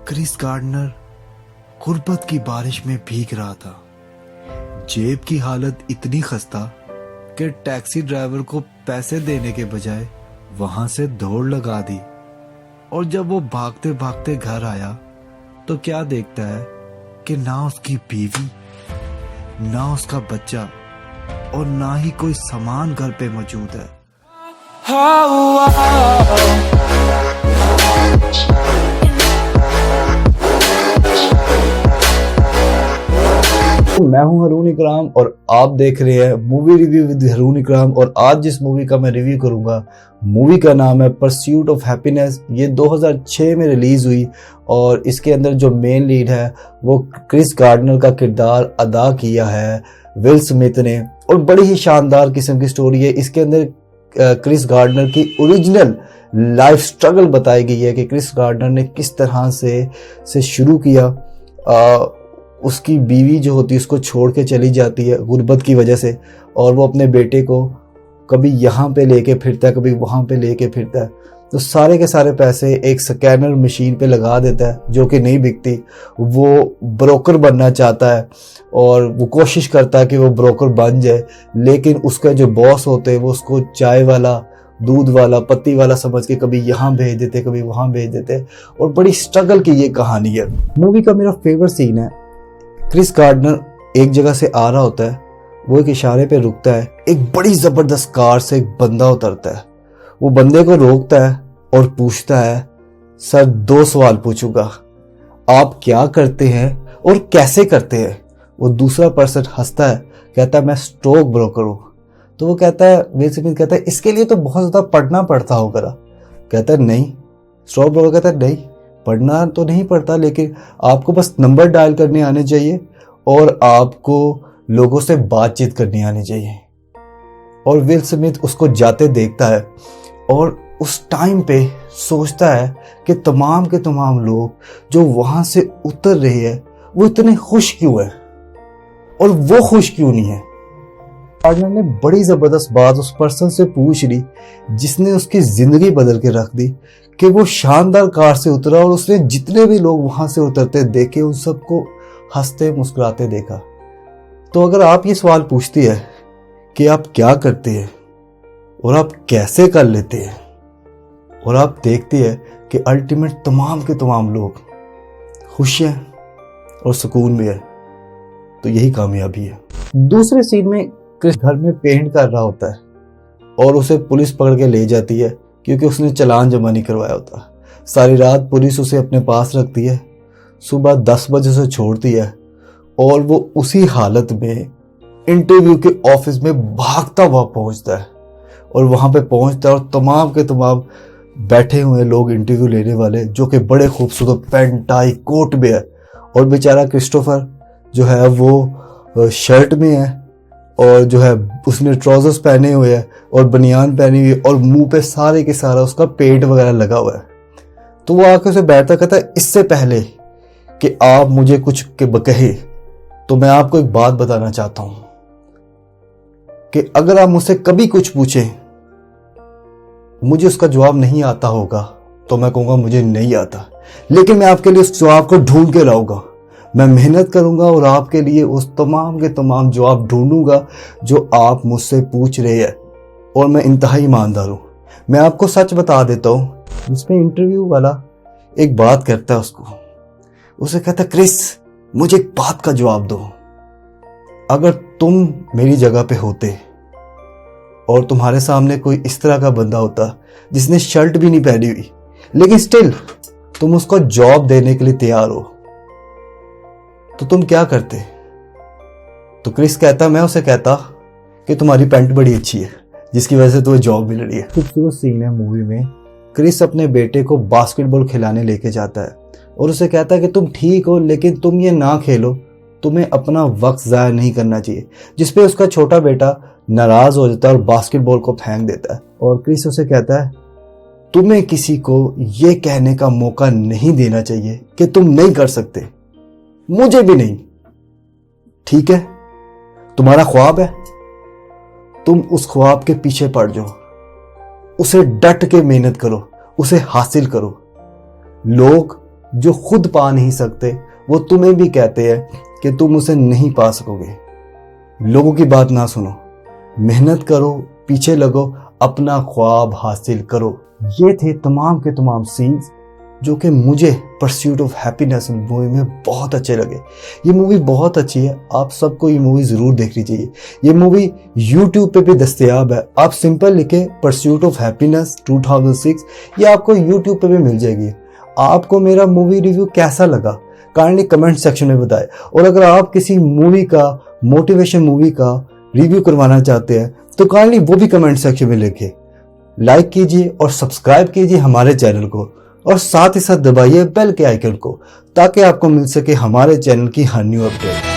Chris gardener गुर्बत की बारिश में भीग रहा था। जेब की हालत इतनी खस्ता कि टैक्सी ड्राइवर को पैसे देने के बजाय वहां से दौड़ लगा दी। और जब वो भागते भागते घर आया तो क्या देखता है कि ना उसकी बीवी, ना उसका बच्चा और ना ही कोई सामान घर पे मौजूद है। मैं हूं हरून इकराम और आप देख रहे हैं मूवी रिव्यू विद हरून इकराम। और आज जिस मूवी का मैं रिव्यू करूंगा, मूवी का नाम है परस्यूट ऑफ हैप्पीनेस। ये 2006 में रिलीज हुई और इसके अंदर जो मेन लीड है वो क्रिस गार्डनर का किरदार अदा किया है विल स्मिथ ने। और बड़ी ही शानदार किस्म की स्टोरी है। इसके अंदर क्रिस गार्डनर की ओरिजिनल लाइफ स्ट्रगल बताई गई है कि क्रिस गार्डनर ने किस तरह से शुरू किया। उसकी बीवी जो होती है उसको छोड़ के चली जाती है गुर्बत की वजह से, और वो अपने बेटे को कभी यहाँ पे लेके फिरता है, कभी वहाँ पे लेके फिरता है। तो सारे के सारे पैसे एक स्कैनर मशीन पे लगा देता है जो कि नहीं बिकती। वो ब्रोकर बनना चाहता है और वो कोशिश करता है कि वो ब्रोकर बन जाए, लेकिन उसका जो बॉस होते हैं वो उसको चाय वाला, दूध वाला, पत्ती वाला समझ के कभी यहाँ भेज देते, कभी वहाँ भेज देते। और बड़ी स्ट्रगल की ये कहानी है। मूवी का मेरा फेवरेट सीन है, क्रिस गार्डनर एक जगह से आ रहा होता है, वो एक इशारे पे रुकता है, एक बड़ी जबरदस्त कार से एक बंदा उतरता है। वो बंदे को रोकता है और पूछता है, सर 2 सवाल पूछूंगा, आप क्या करते हैं और कैसे करते हैं? वो दूसरा पर्सन हंसता है, कहता है मैं स्टॉक ब्रोकर हूं। तो वो कहता है, विल स्मिथ कहता है इसके लिए तो बहुत ज्यादा पढ़ना पड़ता होगा। कहता है नहीं। स्टॉक ब्रोकर कहता है नहीं, पढ़ना तो नहीं पड़ता, लेकिन आपको बस नंबर डायल करने आने चाहिए और आपको लोगों से बातचीत करनी आनी चाहिए। और विल स्मिथ उसको जाते देखता है और उस टाइम पे सोचता है कि तमाम के तमाम लोग जो वहां से उतर रहे हैं वो इतने खुश क्यों है और वो खुश क्यों नहीं है। गार्डनर ने बड़ी जबरदस्त बात उस पर्सन से पूछ ली जिसने उसकी जिंदगी बदल के रख दी, कि वो शानदार कार से उतरा और उसने जितने भी लोग वहां से उतरते देखे उन सबको हंसते मुस्कुराते देखा। तो अगर आप ये सवाल पूछती है कि आप क्या करते हैं और आप कैसे कर लेते हैं, और आप देखती है कि अल्टीमेट तमाम के तमाम लोग खुश हैं और सुकून में है, तो यही कामयाबी है। दूसरे सीन में क्रिस घर में पेंट कर रहा होता है और उसे पुलिस पकड़ के ले जाती है क्योंकि उसने चालान जमा नहीं करवाया होता। सारी रात पुलिस उसे अपने पास रखती है, सुबह 10 बजे उसे छोड़ती है और वो उसी हालत में इंटरव्यू के ऑफिस में भागता हुआ पहुंचता है। और वहां पे पहुंचता है और तमाम के तमाम बैठे हुए लोग इंटरव्यू लेने वाले, जो कि बड़े खूबसूरत पेंट टाई कोट में है, और बेचारा क्रिस्टोफर जो है वो शर्ट में है और जो है उसने ट्राउजर्स पहने हुए हैं और बनियान पहनी हुई है और मुंह पे सारे के सारा उसका पेंट वगैरह लगा हुआ है। तो वो आके उसे बैठता कहता है, इससे पहले कि आप मुझे कुछ कहे तो मैं आपको एक बात बताना चाहता हूं कि अगर आप मुझसे कभी कुछ पूछें, मुझे उसका जवाब नहीं आता होगा तो मैं कहूंगा मुझे नहीं आता, लेकिन मैं आपके लिए उस जवाब को ढूंढ के लाऊंगा। मैं मेहनत करूंगा और आपके लिए उस तमाम के तमाम जवाब ढूंढूंगा जो आप मुझसे पूछ रहे हैं, और मैं इंतहाई ईमानदार हूं। मैं आपको सच बता देता हूं। इसमें इंटरव्यू वाला एक बात करता है उसको, उसे कहता है, क्रिस मुझे एक बात का जवाब दो, अगर तुम मेरी जगह पे होते और तुम्हारे सामने कोई इस तरह का बंदा होता जिसने शर्ट भी नहीं पहनी हुई, लेकिन स्टिल तुम उसको जॉब देने के लिए तैयार हो, तो तुम क्या करते? तो क्रिस कहता, मैं उसे कहता कि तुम्हारी पैंट बड़ी अच्छी है जिसकी वजह से तुम्हें जॉब मिल रही है। खूबसूरत सीन है मूवी में। क्रिस अपने बेटे को बास्केटबॉल खिलाने लेके जाता है और उसे कहता है कि तुम ठीक हो, लेकिन तुम ये ना खेलो, तुम्हें अपना वक्त ज़ाया नहीं करना चाहिए। जिसपे उसका छोटा बेटा नाराज हो जाता है और बास्केटबॉल को फेंक देता है। और क्रिस उसे कहता है, तुम्हें किसी को ये कहने का मौका नहीं देना चाहिए कि तुम नहीं कर सकते, मुझे भी नहीं। ठीक है, तुम्हारा ख्वाब है, तुम उस ख्वाब के पीछे पड़ जाओ, उसे डट के मेहनत करो, उसे हासिल करो। लोग जो खुद पा नहीं सकते वो तुम्हें भी कहते हैं कि तुम उसे नहीं पा सकोगे। लोगों की बात ना सुनो, मेहनत करो, पीछे लगो, अपना ख्वाब हासिल करो। ये थे तमाम के तमाम सीन्स जो कि मुझे परस्यूट ऑफ हैप्पीनेस मूवी में बहुत अच्छे लगे। ये मूवी बहुत अच्छी है, आप सबको ये मूवी ज़रूर देखनी चाहिए। ये मूवी YouTube पे भी दस्तयाब है, आप सिंपल लिखे परस्यूट ऑफ हैप्पीनेस 2006, ये आपको YouTube पे भी मिल जाएगी। आपको मेरा मूवी रिव्यू कैसा लगा काइंडली कमेंट सेक्शन में बताएं। और अगर आप किसी मूवी का, मोटिवेशन मूवी का रिव्यू करवाना चाहते हैं तो काइंडली वो भी कमेंट सेक्शन में लिखें। लाइक कीजिए और सब्सक्राइब कीजिए हमारे चैनल को, और साथ ही साथ दबाइए बेल के आइकन को, ताकि आपको मिल सके हमारे चैनल की हर न्यू अपडेट।